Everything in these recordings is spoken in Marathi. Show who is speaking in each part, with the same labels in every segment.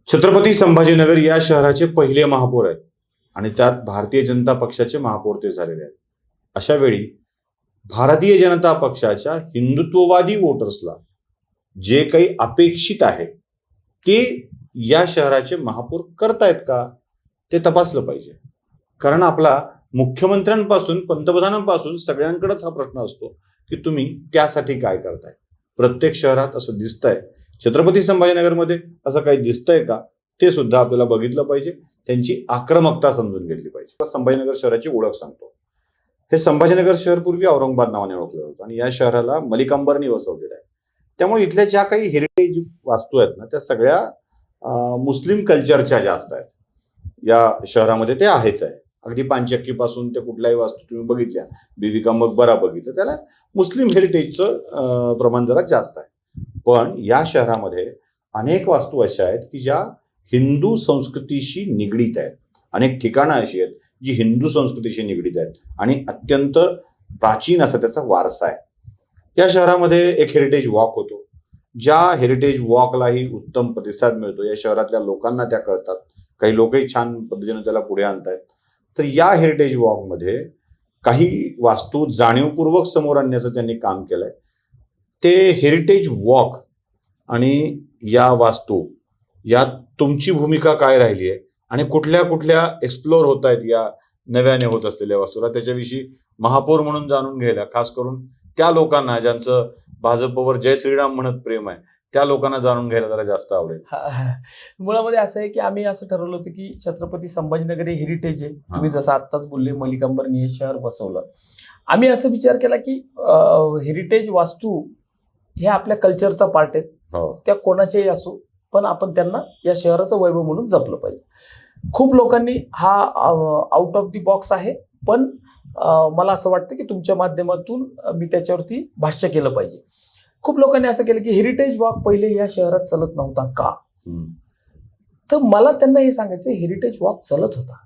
Speaker 1: छत्रपती संभाजीनगर या शहराचे पहिले महापौर आहेत आणि त्यात भारतीय जनता पक्षाचे महापौर ते झालेले आहेत. अशा वेळी भारतीय जनता पक्षाच्या हिंदुत्ववादी वोटर्सला जे काही अपेक्षित आहे ते या शहराचे महापौर करतायत का ते तपासलं पाहिजे. कारण आपला मुख्यमंत्र्यांपासून पंतप्रधानांपासून सगळ्यांकडेच हा प्रश्न असतो की तुम्ही त्यासाठी काय करताय. प्रत्येक शहरात असं दिसतंय, छत्रपती संभाजीनगरमध्ये असं काही दिसतंय का ते सुद्धा आपल्याला बघितलं पाहिजे. त्यांची आक्रमकता समजून घेतली पाहिजे. संभाजीनगर शहराची ओळख सांगतो. हे संभाजीनगर शहर पूर्वी औरंगाबाद नावाने ओळखलं होतं आणि या शहराला मलिक अंबरनी वसवलेलं आहे. त्यामुळे इथल्या ज्या काही हेरिटेज वास्तू आहेत ना त्या सगळ्या मुस्लिम कल्चरच्या जास्त आहेत. या शहरामध्ये ते आहेच आहे. अगदी पानचक्कीपासून ते कुठल्याही वास्तू तुम्ही बघितल्या, बीबी का मकबरा बघितलं, त्याला मुस्लिम हेरिटेजचं प्रमाण जरा जास्त आहे. पण या शहरामध्ये अनेक वास्तू अशा आहेत की ज्या हिंदू संस्कृतीशी निगडीत आहेत. अनेक ठिकाणं अशी आहेत जी हिंदू संस्कृतीशी निगडीत आहेत आणि अत्यंत प्राचीन असा त्याचा वारसा आहे. या शहरामध्ये एक हेरिटेज वॉक होतो. ज्या हेरिटेज वॉकलाही उत्तम प्रतिसाद मिळतो. या शहरातल्या लोकांना त्या कळतात. काही लोकही छान पद्धतीने त्याला पुढे आणतायत. तर या हेरिटेज वॉकमध्ये काही वास्तू जाणीवपूर्वक समोर आणण्याचं त्यांनी काम केलंय. ते हेरिटेज वॉक आणि या वास्तू यात तुमची भूमिका काय राहिली आहे आणि कुठल्या कुठल्या एक्सप्लोर होत आहेत या नव्याने होत असलेल्या वास्तूला, त्याच्याविषयी महापौर म्हणून जाणून घ्यायला, खास करून त्या लोकांना ज्यांचं भाजपवर जय श्रीराम म्हणत प्रेम आहे त्या लोकांना जाणून घ्यायला जरा जास्त आवडेल.
Speaker 2: मुळामध्ये असं आहे की आम्ही असं ठरवलं होतं की छत्रपती संभाजीनगर हे हेरिटेज आहे. तुम्ही जसं आत्ताच बोलले मलिक अंबरनी हे शहर बसवलं. आम्ही असं विचार केला की हेरिटेज वास्तू हे आपल्या कल्चरचा पार्ट आहेत. त्या कोणाच्याही असो पण आपण त्यांना या शहराचं वैभव म्हणून जपलं पाहिजे. खूप लोकांनी हा आउट ऑफ दी बॉक्स आहे, पण मला असं वाटतं की तुमच्या माध्यमातून मी त्याच्यावरती भाष्य केलं पाहिजे. खूप लोकांनी असं केलं की हेरिटेज वॉक पहिले या शहरात चलत नव्हता का. तर मला त्यांना हे सांगायचं, हेरिटेज वॉक चलत होता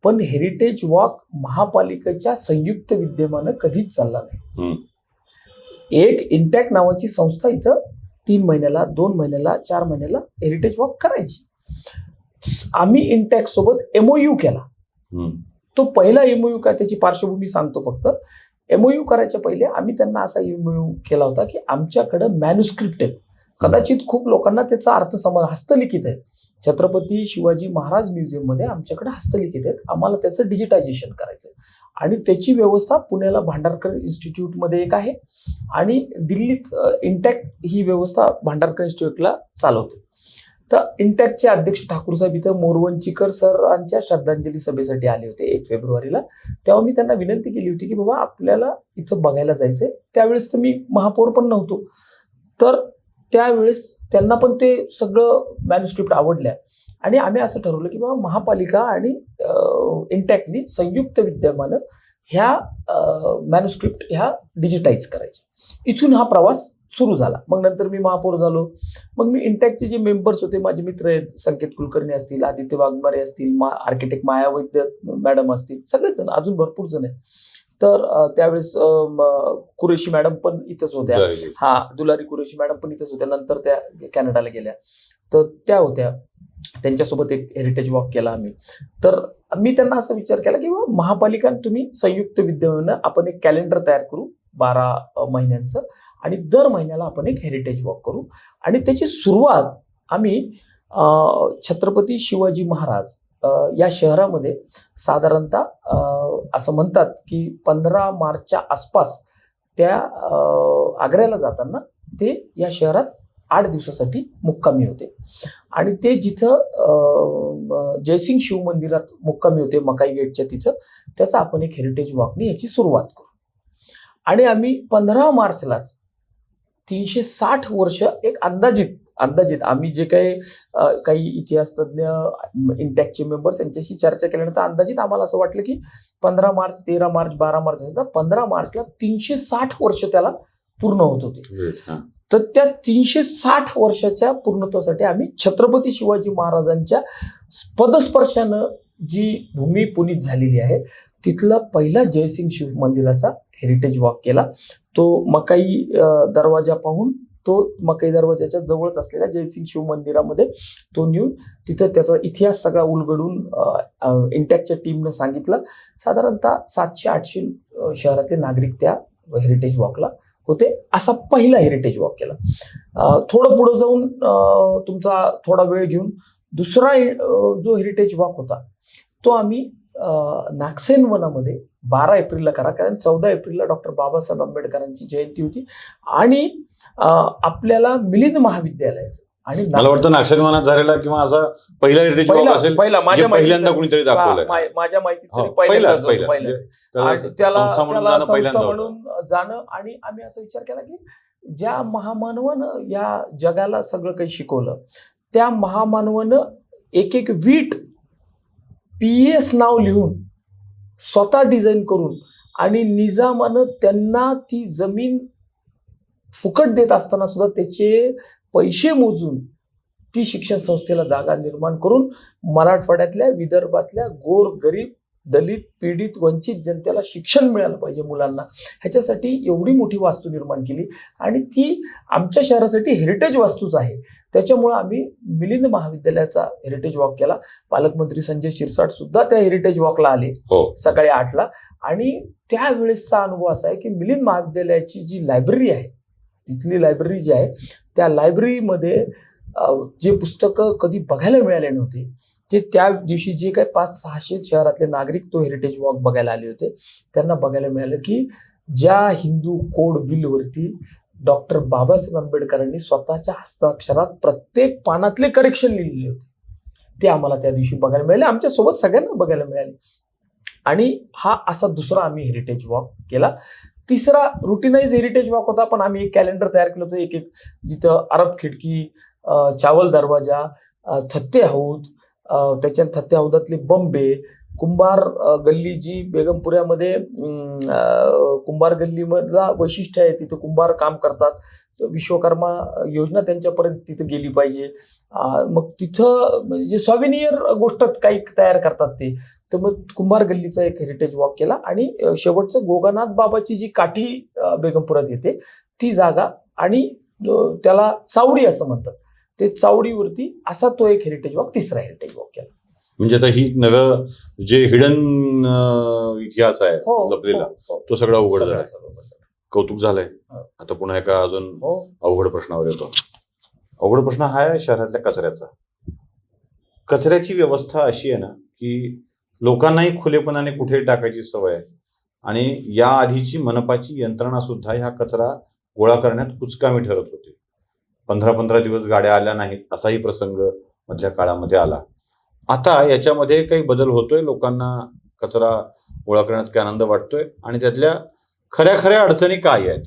Speaker 2: पण हेरिटेज वॉक महापालिकेच्या संयुक्त विद्यमानं कधीच चालला नाही. एक इंटॅक्ट नावाची संस्था इथं 3 महिन्याला 2 महिन्याला 4 महिन्याला हेरिटेज वॉक करायची. आम्ही इंटॅक्ट सोबत MOU केला. तो पहिला MOU काय त्याची पार्श्वभूमी सांगतो फक्त. MOU करायच्या पहिले आम्ही त्यांना असा MOU केला होता की आमच्याकडं मॅन्युस्क्रिप्ट आहेत. कदाचित खूप लोकांना त्याचा अर्थ हस्तलिखित आहेत. छत्रपती शिवाजी महाराज म्युझियममध्ये आमच्याकडे हस्तलिखित आहेत. आम्हाला त्याचं डिजिटायझेशन करायचं आणि त्याची व्यवस्था पुण्याला भांडारकर इन्स्टिट्यूटमध्ये एक आहे आणि दिल्लीत इंटॅक्ट ही व्यवस्था भांडारकर इन्स्टिट्यूटला चालवते. तर इंटॅक्टचे अध्यक्ष ठाकूरसाहेब इथं मोरवंचीकर सरांच्या श्रद्धांजली सभेसाठी आले होते 1 फेब्रुवारीला. तेव्हा मी त्यांना विनंती केली होती की बाबा आपल्याला इथं बघायला जायचंय. त्यावेळेस तर मी महापौर पण नव्हतो. तर त्यावेळेस त्यांना पण ते सगळं मॅन्युस्क्रिप्ट आवडल्या आणि आम्ही असं ठरवलं की बाबा महापालिका आणि इंटॅक्टनी संयुक्त विद्यमानं ह्या मॅन्युस्क्रिप्ट ह्या डिजिटाईज करायच्या. इथून हा प्रवास सुरू झाला. मग नंतर मी महापौर झालो. मग मी इंटॅक्टचे जे मेंबर्स होते, माझे मित्र आहेत, संकेत कुलकर्णी असतील, आदित्य वाघमारे असतील, आर्किटेक्ट माया वैद्य मॅडम असतील, सगळेच जण, अजून भरपूर जण आहेत. तर त्यावेळेस कुरेशी मॅडम पण इथंच होत्या. दुलारी कुरेशी मॅडम पण इथंच होत्या. नंतर त्या कॅनडाला गेल्या. तर त्या होत्या. त्यांच्यासोबत एक हेरिटेज वॉक केला आम्ही. तर मी त्यांना असा विचार केला की महापालिका तुम्ही संयुक्त विद्यमानं आपण एक कॅलेंडर तयार करू 12 महिन्यांचं आणि दर महिन्याला आपण एक हेरिटेज वॉक करू आणि त्याची सुरुवात आम्ही छत्रपती शिवाजी महाराज या शहरामध्ये साधारणतः असं म्हणतात की 15 मार्चच्या आसपास त्या आग्र्याला जाताना ते या शहरात 8 दिवसासाठी मुक्कामी होते आणि ते जिथं जयसिंग शिव मंदिरात मुक्कामी होते मकाई गेटच्या तिथं, त्याचा आपण एक हेरिटेज वॉकनी याची सुरुवात करू. आणि आम्ही 15 मार्चलाच 360 वर्ष एक अंदाजित आम्ही जे काही इतिहास तज्ज्ञ इंटॅक्टचे मेंबर्स यांच्याशी चर्चा केल्यानंतर अंदाजित आम्हाला असं वाटलं की 15 मार्च 13 मार्च 12 मार्च 15 मार्चला 360 वर्ष त्याला पूर्ण होत होते. तर त्या 360 वर्षाच्या पूर्णत्वासाठी आम्ही छत्रपती शिवाजी महाराजांच्या पदस्पर्शानं जी भूमी पुनीत झालेली आहे तिथला पहिला जयसिंग शिव मंदिराचा हेरिटेज वॉक केला. तो मकाई दरवाजा पाहून तो मकई दरवाजाच्या जवळच असलेल्या जयसिंग शिव मंदिरामध्ये तो नेऊन तिथं त्याचा इतिहास सगळा उलगडून इंटॅकच्या टीमनं सांगितलं. साधारणतः 700-800 शहरातले नागरिक त्या हेरिटेज वॉकला होते. असा पहिला हेरिटेज वॉक केला. थोडं पुढे जाऊन तुमचा थोडा वेळ घेऊन दुसरा जो हेरिटेज वॉक होता तो आम्ही नागसेन वनामध्ये 12 एप्रिलला करा, कारण 14 एप्रिलला डॉक्टर बाबासाहेब आंबेडकरांची जयंती होती आणि आपल्याला मिलिंद महाविद्यालयाचं आणि
Speaker 1: मला वाटतं नागसेन वनात झालेला किंवा असा पहिला हेरिटेज वॉक असेल पहिल्यांदा कुणीतरी दाखवलंय.
Speaker 2: माझ्या माहितीत
Speaker 1: हो,
Speaker 2: तरी पहिल्यांदाच त्याला
Speaker 1: संस्था
Speaker 2: म्हणून जाणं. आणि आम्ही असा विचार केला की ज्या महामानवानं या जगाला सगळं काही शिकवलं त्या महामानवानं एक वीट PS नाव लिहून स्वतः डिझाईन करून आणि निजामानं त्यांना ती जमीन फुकट देत असताना सुद्धा त्याचे पैसे मोजून ती शिक्षण संस्थेला जागा निर्माण करून मराठवाड्यातल्या विदर्भातल्या गोर गरीब दलित पीडित वंचित जनतेला शिक्षण मिळालं पाहिजे मुलांना, ह्याच्यासाठी एवढी मोठी वास्तू निर्माण केली आणि ती आमच्या शहरासाठी हेरिटेज वास्तूच आहे. त्याच्यामुळे आम्ही मिलिंद महाविद्यालयाचा हेरिटेज वॉक केला. पालकमंत्री संजय शिरसाट सुद्धा त्या हेरिटेज वॉकला आले सकाळी 8ला. आणि त्यावेळेसचा अनुभव असा आहे की मिलिंद महाविद्यालयाची जी लायब्ररी आहे, तिथली लायब्ररी जी आहे त्या लायब्ररीमध्ये जे पुस्तकं कधी बघायला मिळाले नव्हते ते त्या दिवशी जे काही 500-600 शहरातले नागरिक तो हेरिटेज वॉक बघायला आले होते त्यांना बघायला मिळालं की ज्या हिंदू कोड बिलवरती डॉक्टर बाबासाहेब आंबेडकरांनी स्वतःच्या हस्ताक्षरात प्रत्येक पानातले करेक्शन लिहिलेले होते ते आम्हाला त्या दिवशी बघायला मिळाले. आमच्यासोबत सगळ्यांना बघायला मिळाले. आणि हा असा दुसरा आम्ही हेरिटेज वॉक केला. तिसरा रुटीनाइज हेरिटेज वॉक होता, पण आम्ही एक कॅलेंडर तयार केलं होतं. एक जिथं अरब खिडकी, चावल दरवाजा, थत्ते हौद, त्याच्या थत्ते हौदातले बंबे, कुंभार गल्ली जी बेगमपुऱ्यामध्ये कुंभार गल्लीमधला वैशिष्ट्य आहे, तिथं कुंभार काम करतात, विश्वकर्मा योजना त्यांच्यापर्यंत तिथं गेली पाहिजे. मग तिथं म्हणजे सॉव्हिनियर गोष्ट काही तयार करतात ते, तर मग कुंभार गल्लीचा एक हेरिटेज वॉक केला. आणि शेवटचं गोगानाथ बाबाची जी काठी बेगमपुरात येते ती जागा आणि त्याला चावडी असं म्हणतात, ते चावडीवरती असा तो एक हेरिटेज वॉक, तिसरा हेरिटेज वॉक केला.
Speaker 1: म्हणजे आता ही नवं जे हिडन इतिहास आहे लपलेला तो सगळा उघड झालाय. कौतुक झालंय. आता पुन्हा एका अजून अवघड प्रश्नावर येतो. अवघड प्रश्न हा आहे शहरातल्या कचऱ्याचा. कचऱ्याची व्यवस्था अशी आहे ना की लोकांनाही खुलेपणाने कुठे टाकायची सवय आहे आणि या आधीची मनपाची यंत्रणा सुद्धा ह्या कचरा गोळा करण्यात कुचकामी ठरत होती. 15-15 दिवस गाड्या आल्या नाहीत असाही प्रसंग मधल्या काळामध्ये आला. आता याच्यामध्ये काही बदल होतोय, लोकांना कचरा गोळा करण्यात काय आनंद वाटतोय आणि त्यातल्या खऱ्या अडचणी काय आहेत?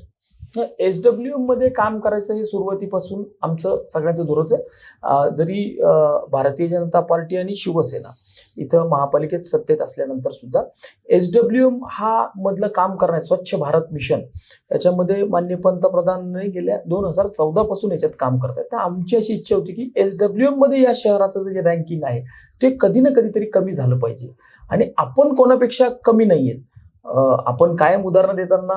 Speaker 2: SWM मध्ये काम करायचं हे सुरुवातीपासून आमचं सगळ्यांचं धोरणच आहे. जरी भारतीय जनता पार्टी आणि शिवसेना इथं महापालिकेत सत्तेत असल्यानंतर सुद्धा SWM हा मधलं काम करण्यात, स्वच्छ भारत मिशन याच्यामध्ये माननीय पंतप्रधानांनी गेल्या 2014 पासून याच्यात काम करतात. तर आमची अशी इच्छा होती की SWM मध्ये या शहराचं जे रँकिंग आहे ते कधी ना कधीतरी कमी झालं पाहिजे. आणि आपण कोणापेक्षा कमी नाहीयेत. आपण कायम उदाहरण देताना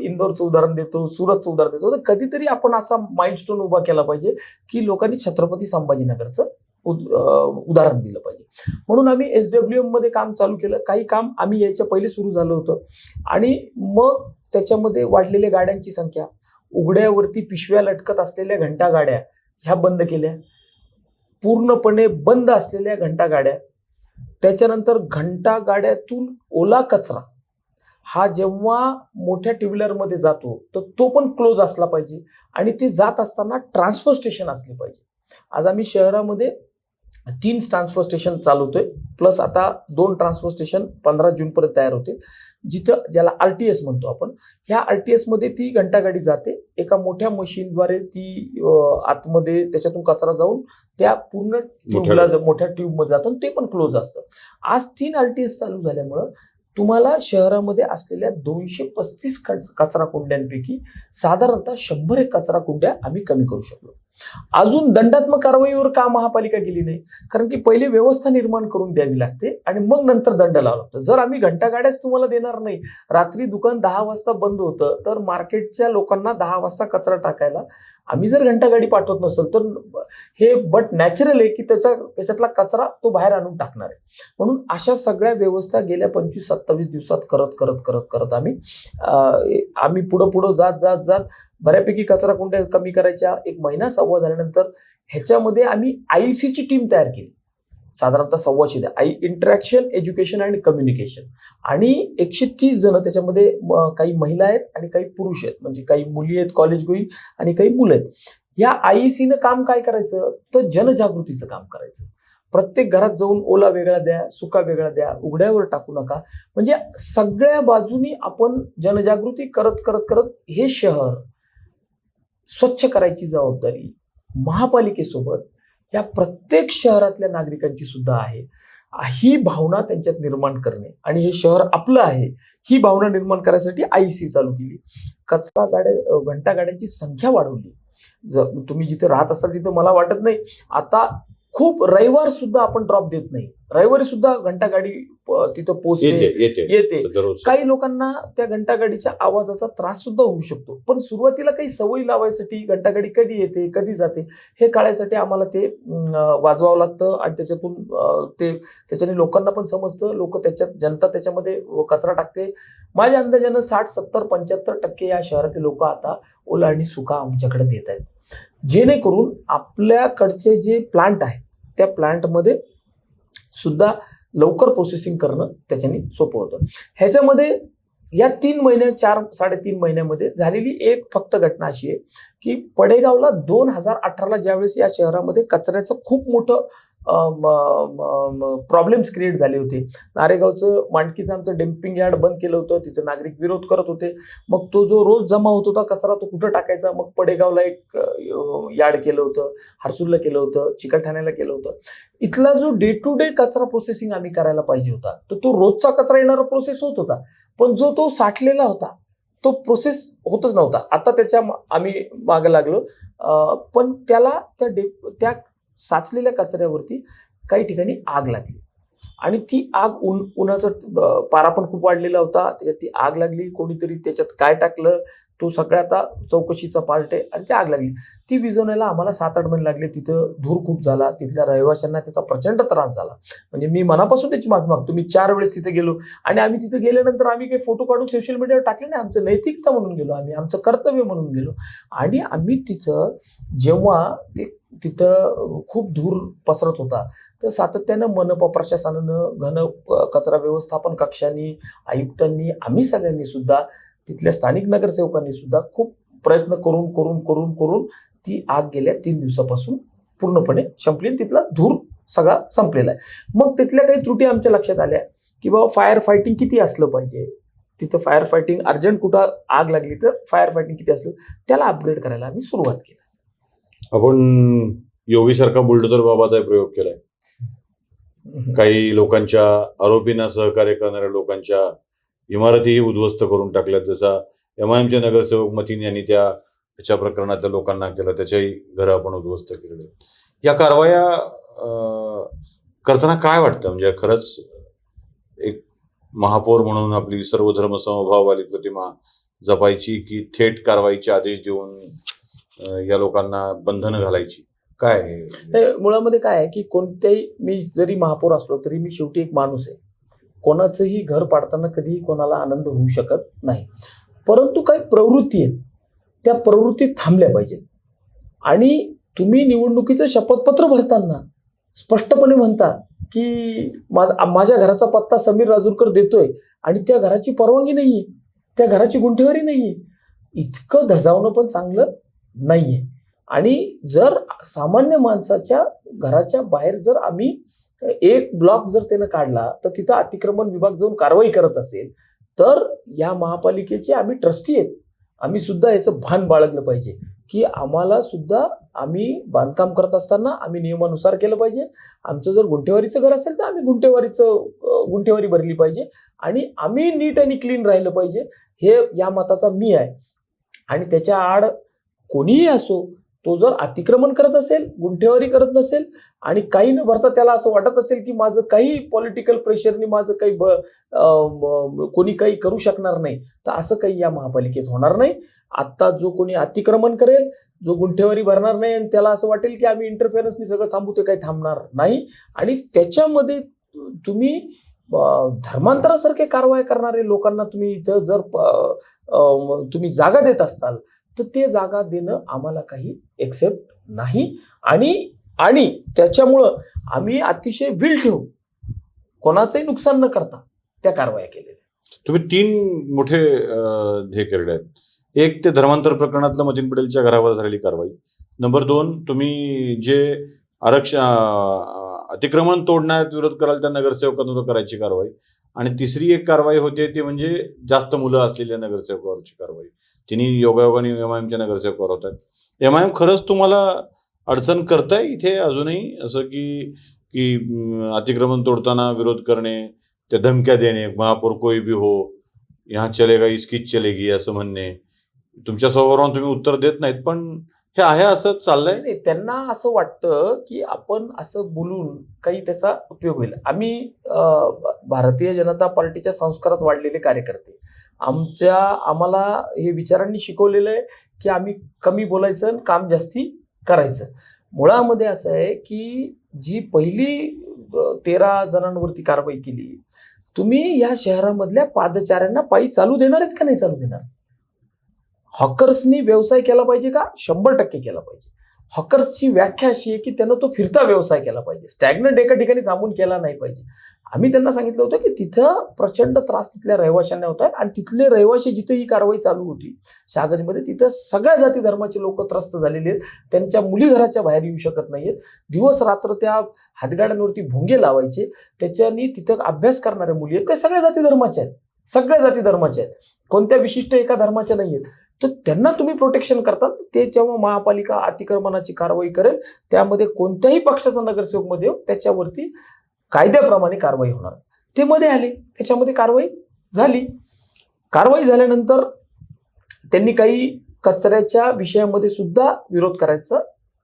Speaker 2: इंदोरचं उदाहरण देतो, सुरतचं उदाहरण देतो, तर कधीतरी आपण असा माइलस्टोन उभा केला पाहिजे की लोकांनी छत्रपती संभाजीनगरचं उदाहरण दिलं पाहिजे. म्हणून आम्ही SWM मध्ये काम चालू केलं. काही काम आम्ही याच्या पहिले सुरू झालं होतं आणि मग त्याच्यामध्ये वाढलेल्या गाड्यांची संख्या, उघड्यावरती पिशव्या लटकत असलेल्या घंटा गाड्या ह्या बंद केल्या, पूर्णपणे बंद असलेल्या घंटा गाड्या, त्याच्यानंतर घंटा गाड्यातून ओला कचरा हा जेव्हा मोठ्या टू व्हीलरमध्ये जातो तर तो पण क्लोज असला पाहिजे आणि ते जात असताना ट्रान्सफर स्टेशन असले पाहिजे. आज आम्ही शहरामध्ये 3 ट्रान्सफर स्टेशन चालवतोय, प्लस आता 2 ट्रान्सफर स्टेशन 15 जून पर्यंत तयार होतील, जिथं ज्याला RTS म्हणतो आपण. ह्या RTS मध्ये ती घंटागाडी जाते, एका मोठ्या मशीनद्वारे ती आतमध्ये त्याच्यातून कचरा जाऊन त्या पूर्ण ट्यूबला मोठ्या ट्यूबमध्ये जातो, ते पण क्लोज असतं. आज 3 RTS चालू झाल्यामुळं तुम्हाला शहरामध्ये असलेल्या 235 कचरा कुंड्यांपैकी साधारणतः 100 कचरा कुंड्या आम्ही कमी करू शकलो. अजून दंडात्मक कारवाईवर का महापालिका गेली नाही? कारण की पहिले व्यवस्था निर्माण करून द्यावी लागते आणि मग नंतर दंड लावावा लागतो. जर आम्ही घंटागाड्याच तुम्हाला देणार नाही, रात्री दुकान 10 वाजता बंद होतं, तर मार्केटच्या लोकांना 10 वाजता कचरा टाकायला आम्ही जर घंटागाडी पाठवत नसेल तर हे बट नॅचरल आहे की त्याच्यातला कचरा तो बाहेर आणून टाकणार आहे. म्हणून अशा सगळ्या व्यवस्था गेल्या 25-27 दिवसात करत आम्ही पुढं जात बऱ्यापैकी कचरा कुंड्या कमी करायच्या. 1 महिना सव्वा झाल्यानंतर ह्याच्यामध्ये आम्ही आयसीची टीम तयार केली, साधारणतः 125 इंटरॅक्शन, एज्युकेशन अँड कम्युनिकेशन, आणि 130 जण त्याच्यामध्ये काही महिला आहेत आणि काही पुरुष आहेत, म्हणजे काही मुली आहेत कॉलेज गोईंग आणि काही मुलं आहेत. या आयसीनं काम काय करायचं तर जनजागृतीचं काम करायचं. प्रत्येक घरात जाऊन ओला वेगळा द्या, सुका वेगळा द्या, उघड्यावर टाकू नका, म्हणजे सगळ्या बाजूनी आपण जनजागृती करत हे शहर स्वच्छ करायची जबाबदारी महापालिकेसोबत या प्रत्येक शहरातल्या नागरिकांची सुद्धा आहे. ही भावना त्यांच्यात निर्माण करणे आणि हे शहर आपलं आहे ही भावना निर्माण करायसाठी आयसी चालू केली. कचरा गाड्या, घंटागाड्यांची संख्या वाढवली. जर तुम्ही जिथे राहत असाल तिथे मला वाटत नाही आता खूप रविवार सुद्धा आपण ड्रॉप देत नाही, रविवारी सुद्धा घंटागाडी तिथं पोहोचते येते. काही लोकांना त्या घंटागाडीच्या आवाजाचा त्रास सुद्धा होऊ शकतो, पण सुरुवातीला काही सवय लावायसाठी घंटागाडी कधी येते कधी जाते हे कळायसाठी आम्हाला ते वाजवावं लागतं आणि त्याच्याने लोकांना पण समजतं, जनता त्याच्यामध्ये कचरा टाकते. माझ्या अंदाजानं 60-70-75% या शहरातील लोक आता ओला आणि सुका आमच्याकडे देत आहेत, जेणेकरून आपल्याकडचे जे प्लांट आहेत त्या प्लांटमध्ये सुद्धा लवकर प्रोसेसिंग करणं त्याच्याने सोपं होतं. ह्याच्यामध्ये या 3 महिन्यात 4-3.5 महिन्यामध्ये झालेली एक फक्त घटना अशी आहे की पडेगावला 2018ला ज्यावेळेस या शहरामध्ये कचऱ्याचं खूप मोठं प्रॉब्लेम्स क्रिएट झाले होते. नारेगावचं मांडकीचं आमचं डम्पिंग यार्ड बंद केलं होतं, तिथं नागरिक विरोध करत होते. मग तो जो रोज जमा होत होता कचरा तो कुठं टाकायचा, मग पडेगावला एक यार्ड केलं होतं, हर्सूलला केलं होतं, चिकलठाण्याला केलं होतं. इथला जो डे टू डे कचरा प्रोसेसिंग आम्ही करायला पाहिजे होता तर तो रोजचा कचरा येणारा प्रोसेस होत होता, पण जो तो साठलेला होता तो प्रोसेस होतच नव्हता. आता आम्ही मागे लागलो, पण त्याला त्या साचलेल्या कचऱ्यावरती काही ठिकाणी आग लागली आणि ती आग उन्हाचा पारा पण खूप वाढलेला होता, त्याच्यात ती आग लागली. कोणीतरी त्याच्यात काय टाकलं तो सगळ्या आता चौकशीचा पार्ट आहे आणि ती आग लागली. ती विझवण्याला आम्हाला 7-8 महिने लागले. तिथं धूर खूप झाला, तिथल्या रहिवाशांना त्याचा प्रचंड त्रास झाला. म्हणजे मी मनापासून त्याची माफी मागतो. मी 4 वेळेस तिथे गेलो आणि आम्ही तिथे गेल्यानंतर आम्ही काही फोटो काढून सोशल मीडियावर टाकले नाही, आमचं नैतिकता म्हणून गेलो, आम्ही आमचं कर्तव्य म्हणून गेलो. आणि आम्ही तिथं जेव्हा तिथं खूप धूर पसरत होता तर सातत्यानं मनपा प्रशासनानं, घन कचरा व्यवस्थापन कक्षांनी, आयुक्तांनी, आम्ही सगळ्यांनी सुद्धा, तिथल्या स्थानिक नगरसेवकांनी सुद्धा खूप प्रयत्न करून ती आग गेल्या 3 दिवसापासून पूर्णपणे संपली, तिथला धूर सगळा संपलेला आहे. मग तिथल्या काही त्रुटी आमच्या लक्षात आल्या की बाबा फायर फायटिंग किती असलं पाहिजे, तिथं फायर फायटिंग अर्जंट कुठं आग लागली तर फायर फायटिंग किती असलं त्याला अपग्रेड करायला आम्ही सुरुवात केली.
Speaker 1: आपण योगीसारखा बुलडोझर बाबाचा प्रयोग केलाय. काही लोकांच्या आरोपींना सहकार्य करणाऱ्या लोकांच्या इमारतीही उद्ध्वस्त करून टाकल्यात, जसा MIMचे नगरसेवक मतीन यांनी त्याच्या प्रकरणातल्या लोकांना केलं, त्याच्याही घरं आपण उद्ध्वस्त केलेले. या कारवाया करताना काय वाटतं, म्हणजे खरंच एक महापौर म्हणून आपली सर्व धर्म समभाववाली प्रतिमा जपायची की थेट कारवाईचे आदेश देऊन या लोकांना बंधनं घालायची, काय
Speaker 2: मुळामध्ये काय आहे की कोणत्याही, मी जरी महापौर असलो तरी मी शेवटी एक माणूस आहे. कोणाचंही घर पाडताना कधीही कोणाला आनंद होऊ शकत नाही, परंतु काही प्रवृत्ती आहेत त्या प्रवृत्ती थांबल्या पाहिजेत. आणि तुम्ही निवडणुकीचं शपथपत्र भरताना स्पष्टपणे म्हणता की माझ्या घराचा पत्ता समीर राजूरकर देतोय आणि त्या घराची परवानगी नाहीये, त्या घराची गुंठेवारी नाहीये. इतकं धजावणं पण चांगलं नाहीये. आणि जर सामान्य माणसाच्या घराच्या बाहेर जर आम्ही एक ब्लॉक जर त्यानं काढला तर तिथं अतिक्रमण विभाग जाऊन कारवाई करत असेल तर या महापालिकेचे आम्ही ट्रस्टी आहेत, आम्ही सुद्धा याचं भान बाळगलं पाहिजे की आम्हाला सुद्धा, आम्ही बांधकाम करत असताना आम्ही नियमानुसार केलं पाहिजे. आमचं जर गुंठेवारीचं घर असेल तर आम्ही गुंठेवारी भरली पाहिजे आणि आम्ही नीट आणि क्लीन राहिलं पाहिजे, हे या मताचा मी आहे. आणि त्याच्या आड कोणीही असो तो जर अतिक्रमण करत असेल, गुंठेवारी करत नसेल आणि काही न भरता त्याला असं वाटत असेल की माझं काही पॉलिटिकल प्रेशरनी माझं काही कोणी काही करू शकणार नाही, तर असं काही या महापालिकेत होणार नाही. आता जो कोणी अतिक्रमण करेल, जो गुंठेवारी भरणार नाही आणि त्याला असं वाटेल की आम्ही इंटरफेरन्सनी सगळं थांबू, ते काही थांबणार नाही. आणि त्याच्यामध्ये तुम्ही धर्मांतरासारखे कारवाई करणारे लोकांना तुम्ही इथं जर तुम्ही जागा देत असताल, तर ते जागा देणं आम्हाला काही एक्सेप्ट नाही. आणि त्याच्यामुळं आम्ही अतिशय विल ठेवू, कोणाचंही नुकसान न करता त्या कारवाया केलेल्या.
Speaker 1: तुम्ही 3 मोठे ध्येय केलेले आहेत. एक, ते धर्मांतर प्रकरणातलं मतीन पटेलच्या घरावर झालेली कारवाई. नंबर 2, तुम्ही जे अतिक्रमण तोडण्यात विरोध कराल त्या नगरसेवकांवर करायची कारवाई. आणि तिसरी एक कारवाई होते ती म्हणजे जास्त मुलं असलेल्या नगरसेवकावरची कारवाई. तिन्ही योगायोगाने MIMच्या नगरसेवकावर होतात. MIM खरंच तुम्हाला अडचण करताय इथे अजूनही, असं की अतिक्रमण तोडताना विरोध करणे, त्या धमक्या देणे, महापौर कोई भी हो, यहाँ चलेगा इसकीच चलेगी असं म्हणणे, तुमच्या स्वभावावरून तुम्ही उत्तर देत नाहीत, पण हे आहे असं चाललंय.
Speaker 2: नाही, त्यांना असं वाटतं की आपण असं बोलून काही त्याचा उपयोग होईल. आम्ही भारतीय जनता पार्टीच्या संस्कारात वाढलेले कार्यकर्ते, आम्हाला हे विचारांनी शिकवलेलं आहे की आम्ही कमी बोलायचं आणि काम जास्ती करायचं. मुळामध्ये असं आहे की जी पहिली 13 जणांवरती कारवाई केली, तुम्ही या शहरामधल्या पादचाऱ्यांना पायी चालू देणार आहेत का नाही चालू देणार? हॉकर्सनी व्यवसाय केला पाहिजे का? 100% केला पाहिजे. हॉकर्सची व्याख्या अशी आहे की त्यानं तो फिरता व्यवसाय केला पाहिजे, स्टॅग्नंट एका ठिकाणी थांबून केला नाही पाहिजे. आम्ही त्यांना सांगितलं होतं की तिथं प्रचंड त्रास तिथल्या रहिवाशांना होत आहे आणि तिथले रहिवाशी जिथे ही कारवाई चालू होती शाहगंजमध्ये, तिथं सगळ्या जाती धर्माचे लोक त्रस्त झालेले आहेत. त्यांच्या मुली घराच्या बाहेर येऊ शकत नाहीयेत. दिवस रात्र त्या हातगाड्यांवरती भोंगे लावायचे, त्याच्यानी तिथं अभ्यास करणाऱ्या मुली आहेत, त्या सगळ्या जाती धर्माच्या आहेत, सगळ्या जाती धर्माच्या आहेत, कोणत्या विशिष्ट एका धर्माच्या नाही आहेत. तर त्यांना तुम्ही प्रोटेक्शन करतात. ते जेव्हा महापालिका अतिक्रमणाची कारवाई करेल त्यामध्ये कोणत्याही पक्षाचा नगरसेवक मध्ये त्याच्यावरती कायद्याप्रमाणे कारवाई होणार. ते मध्ये आले, त्याच्यामध्ये कारवाई झाली. कारवाई झाल्यानंतर त्यांनी काही कचऱ्याच्या विषयामध्ये सुद्धा विरोध करायचा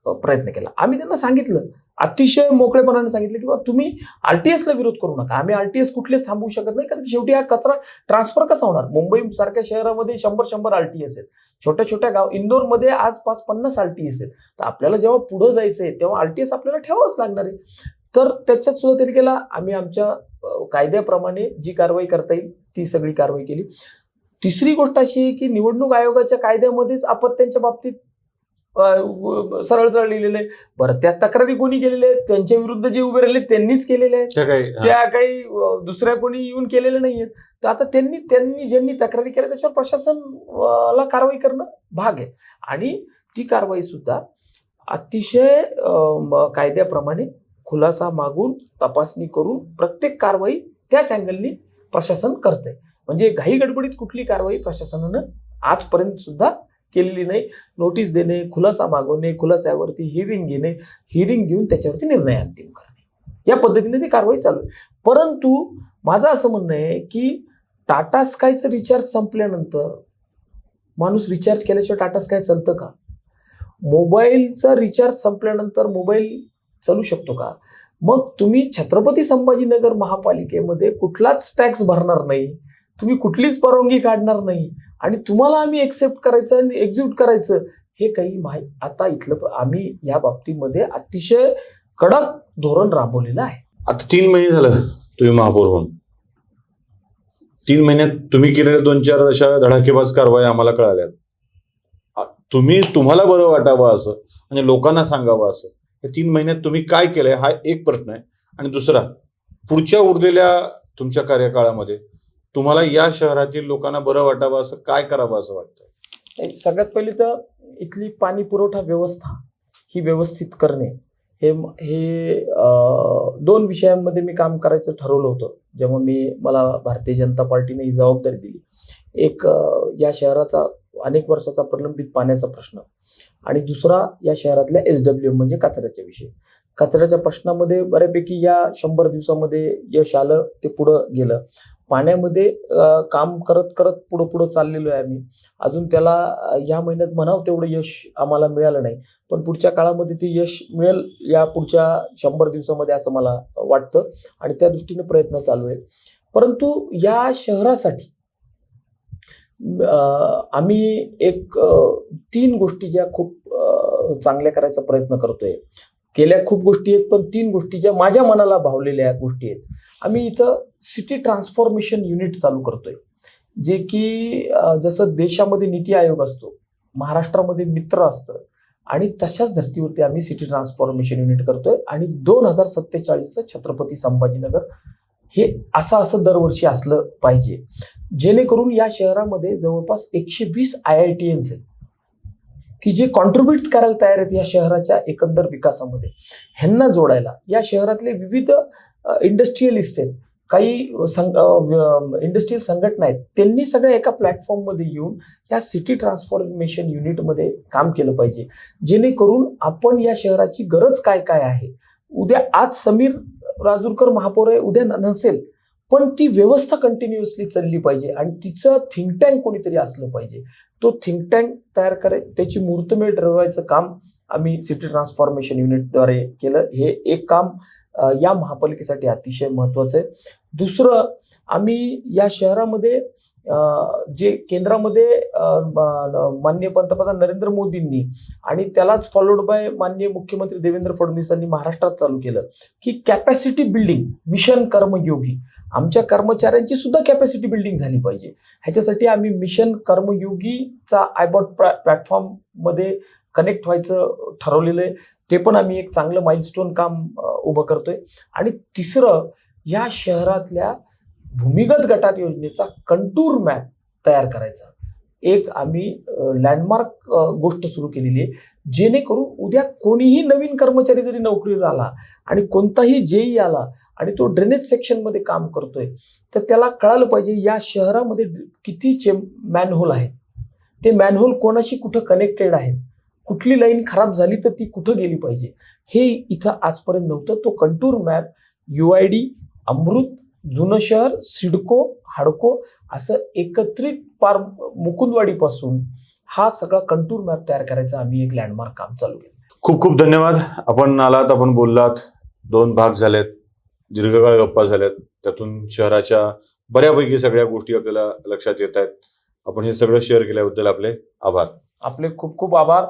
Speaker 2: प्रयत्न केला. आम्ही त्यांना सांगितलं, अतिशय मोकळेपणाने सांगितलं की तुम्ही RTSला विरोध करू नका. आम्ही RTS कुठलेच थांबवू शकत नाही, कारण शेवटी हा कचरा ट्रान्सफर कसा होणार? मुंबई सारख्या शहरामध्ये 100 RTS आहेत, छोट्या छोट्या गाव, इंदोरमध्ये आज 50 RTS आहेत. तर आपल्याला जेव्हा पुढे जायचंय तेव्हा RTS आपल्याला ठेवावंच लागणार आहे. तर त्याच्यात सुद्धा तरी केला. आम्ही आमच्या कायद्याप्रमाणे जी कारवाई करता येईल ती सगळी कारवाई केली. तिसरी गोष्ट अशी आहे की निवडणूक आयोगाच्या कायद्यामध्येच अपत्यांच्या बाबतीत सरळ सरळ लिहिलेलं आहे. बरं, त्या तक्रारी कोणी केलेल्या आहेत? त्यांच्या विरुद्ध जे उभे राहिले त्यांनीच केलेल्या आहेत, त्या काही दुसऱ्या कोणी येऊन केलेल्या नाहीयेत. तर आता त्यांनी ज्यांनी तक्रारी केल्या त्याच्यावर प्रशासनाला कारवाई करणं भाग आहे. आणि ती कारवाई सुद्धा अतिशय कायद्याप्रमाणे खुलासा मागून तपासणी करून प्रत्येक कारवाई त्याच अँगलनी प्रशासन करतंय. म्हणजे घाई गडबडीत कुठली कारवाई प्रशासनानं आजपर्यंत सुद्धा केलेली नाही. नोटीस देणे, खुलासा मागवणे, खुलासावरती हिअरिंग घेणे, हिअरिंग घेऊन त्याच्यावरती निर्णय अंतिम करणे, या पद्धतीने ती कारवाई चालू आहे. परंतु माझं असं म्हणणं आहे की टाटा स्कायचं रिचार्ज संपल्यानंतर माणूस रिचार्ज केल्याशिवाय टाटा स्काय चालतं का? मोबाईलचा रिचार्ज संपल्यानंतर मोबाईल चालू शकतो का? मग तुम्ही छत्रपती संभाजीनगर महापालिकेमध्ये कुठलाच टॅक्स भरणार नाही, तुम्ही कुठलीच परवानगी काढणार नाही आणि तुम्हाला आम्ही एक्सेप्ट करायचं आणि एक्झिक्यूट करायचं, हे काही आता इथलं आम्ही या बाबतीमध्ये अतिशय कडक धोरण राबवलेलं आहे.
Speaker 1: आता 3 महिने झालं तुम्ही महापौर होऊन. 3 महिन्यात तुम्ही केलेल्या 2-4 अशा धडाकेबाज कारवाई आम्हाला कळाल्या. तुम्हाला बरं वाटावं असं आणि लोकांना सांगावं असं या 3 महिन्यात तुम्ही काय केलंय हा एक प्रश्न आहे. आणि दुसरा, पुढच्या उरलेल्या तुमच्या कार्यकाळामध्ये तुम्हाला या शहरातील लोकांना बरं वाटावं असं काय करावं असं वाटतं?
Speaker 2: सगळ्यात पहिली तर इथली पाणी पुरवठा व्यवस्था ही व्यवस्थित करणे, हे 2 विषयांमध्ये मी काम करायचं ठरवलं होतं जेव्हा मला भारतीय जनता पार्टीने ही जबाबदारी दिली. एक, या शहराचा अनेक वर्षाचा प्रलंबित पाण्याचा प्रश्न, आणि दुसरा या शहरातल्या SWM म्हणजे कचऱ्याचा विषय. कचऱ्याच्या प्रश्नामध्ये बऱ्यापैकी या 100 दिवसामध्ये यश आलं, ते पुढं गेलं. पाण्यामध्ये काम करत करत पुढं पुढं चाललेलो आहे आम्ही. अजून त्याला या महिन्यात म्हणावं तेवढं यश आम्हाला मिळालं नाही, पण पुढच्या काळामध्ये ते यश मिळेल या पुढच्या 100 दिवसामध्ये असं मला वाटतं आणि त्या दृष्टीने प्रयत्न चालू आहे. परंतु या शहरासाठी आम्ही एक 3 गोष्टी ज्या खूप चांगल्या करायचा प्रयत्न करतोय. केल्या खूप गोष्टी आहेत, पण 3 गोष्टी ज्या माझ्या मनाला भावलेल्या गोष्टी आहेत. आम्ही इथं सिटी ट्रान्सफॉर्मेशन युनिट चालू करतोय, जे की जसं देशामध्ये नीती आयोग असतो, महाराष्ट्रामध्ये मित्र असतं आणि तशाच धर्तीवरती आम्ही सिटी ट्रान्सफॉर्मेशन युनिट करतोय. आणि 2047चं छत्रपती संभाजीनगर हे असं दरवर्षी असलं पाहिजे, जेणेकरून या शहरामध्ये जवळपास 120 IITians आहेत की जे कॉन्ट्रीब्युट करायला तयार आहेत या शहराच्या एकंदर विकासामध्ये. ह्यांना जोडायला या शहरातले विविध इंडस्ट्रियलिस्ट आहेत, काही इंडस्ट्रियल संघटना आहेत, त्यांनी सगळ्या एका प्लॅटफॉर्ममध्ये येऊन या सिटी ट्रान्सफॉर्मेशन युनिटमध्ये काम केलं पाहिजे, जेणेकरून आपण या शहराची गरज काय काय आहे. आज समीर राजूरकर महापौर आहे, उद्या नसेल, पण ती व्यवस्था कंटिन्युअसली चालली पाहिजे आणि तिचं थिंक टँक कोणीतरी असलं पाहिजे. तो थिंक टँक तयार त्याची मुहूर्तमेढ ठरवायचं काम आम्ही सिटी ट्रान्सफॉर्मेशन युनिटद्वारे केलं. हे एक काम या महापालिकेसाठी अतिशय महत्वाचं आहे. दुसरं, आम्ही या शहरामध्ये जे केंद्रामध्ये माननीय पंतप्रधान नरेंद्र मोदींनी आणि त्यालाच फॉलोड बाय माननीय मुख्यमंत्री देवेंद्र फडणवीसांनी महाराष्ट्रात चालू केलं की कॅपॅसिटी बिल्डिंग मिशन कर्मयोगी. आमच्या कर्मचाऱ्यांची सुद्धा कॅपॅसिटी बिल्डिंग झाली पाहिजे. ह्याच्यासाठी आम्ही मिशन कर्मयोगीचा आयबॉट प्लॅटफॉर्म मध्ये कनेक्ट व्हायचं ठरवलेलं आहे. ते पण आम्ही एक चांगलं माइलस्टोन काम उभं करतोय. आणि तिसरं, या शहरातल्या भूमिगत गटार योजनेचा कंटूर मॅप तयार करायचा एक आम्ही लँडमार्क गोष्ट सुरू केलेली आहे, जेणेकरून उद्या कोणीही नवीन कर्मचारी जरी नोकरीला आला आणि कोणताही जेई आला आणि तो ड्रेनेज सेक्शनमध्ये काम करतोय, तर त्याला कळालं पाहिजे या शहरामध्ये किती मॅनहोल आहेत, ते मॅनहोल कोणाशी कुठं कनेक्टेड आहेत, कुठली लाईन खराब झाली तर ती कुठं गेली पाहिजे, हे इथं आजपर्यंत नव्हतं. तो कंटूर मॅप UID, अमृत, जुनं शहर, सिडको, हाडको असं एकत्रित पार मुकुंदवाडीपासून हा सगळा कंटूर मॅप तयार करायचा आम्ही एक लँडमार्क काम चालू केलं.
Speaker 1: खूप खूप धन्यवाद. आपण आलात, आपण बोललात. 2 भाग झालेत, दीर्घकाळ गप्पा झाल्यात, त्यातून शहराच्या बऱ्यापैकी सगळ्या गोष्टी आपल्याला लक्षात येत आहेत. आपण हे सगळं शेअर केल्याबद्दल आपले आभार.
Speaker 2: आपले खूप खूप आभार.